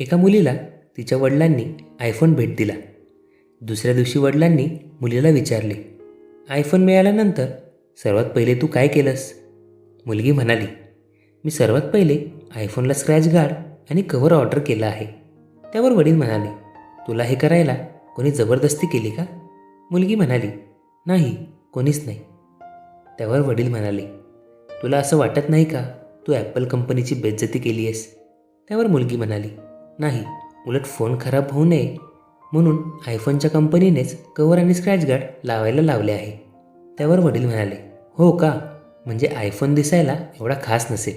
एका मुलीला तिच्या वडिलांनी आयफोन भेट दिला. दुसऱ्या दिवशी वडिलांनी मुलीला विचारले, आयफोन मिळाल्यानंतर सर्वात पहिले तू काय केलंस? मुलगी म्हणाली, मी सर्वात पहिले आयफोनला स्क्रॅच गार्ड आणि कव्हर ऑर्डर केला आहे. त्यावर वडील म्हणाले, तुला हे करायला कोणी जबरदस्ती केली का? मुलगी म्हणाली, नाही, कोणीच नाही. त्यावर वडील म्हणाले, तुला असं वाटत नाही का तू ॲपल कंपनीची बेइज्जती केली आहेस? त्यावर मुलगी म्हणाली, नाही, उलट फोन खराब होऊ नये म्हणून आयफोनच्या कंपनीनेच कव्हर आणि स्क्रॅच गार्ड लावायला लावले आहे. त्यावर वडील म्हणाले, हो का, म्हणजे आयफोन दिसायला एवढा खास नसेल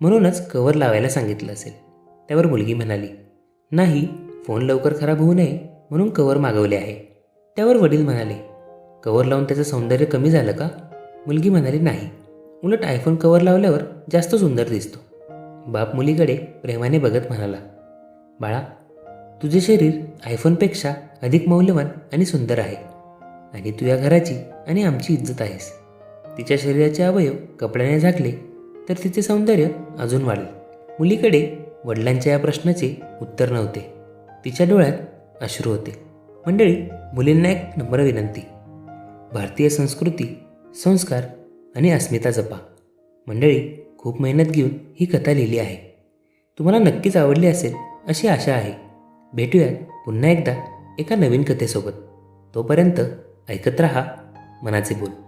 म्हणूनच कव्हर लावायला सांगितलं असेल. त्यावर मुलगी म्हणाली, नाही, फोन लवकर खराब होऊ नये म्हणून कव्हर मागवले आहे. त्यावर वडील म्हणाले, कव्हर लावून त्याचं सौंदर्य कमी झालं का? मुलगी म्हणाली, नाही, उलट आयफोन कव्हर लावल्यावर जास्त सुंदर दिसतो. बाप मुलीकडे प्रेमाने बघत म्हणाला, बाळा, तुझे शरीर आयफोनपेक्षा अधिक मौल्यवान आणि सुंदर आहे आणि तू या घराची आणि आमची इज्जत आहेस. तिच्या शरीराचे अवयव कपड्याने झाकले तर तिचे सौंदर्य अजून वाढेल. मुलीकडे वडिलांच्या या प्रश्नाचे उत्तर नव्हते. तिच्या डोळ्यात अश्रू होते. मंडळी, मुलींना एक नम्र विनंती, भारतीय संस्कृती, संस्कार आणि अस्मिता जपा. मंडळी, खूप मेहनत घेऊन ही कथा लिहिली आहे. तुम्हाला नक्कीच आवडली असेल अशी आशा आहे. भेटूयात पुन्हा एकदा एका नवीन कथेसोबत. तोपर्यंत ऐकत रहा मनाचे बोल.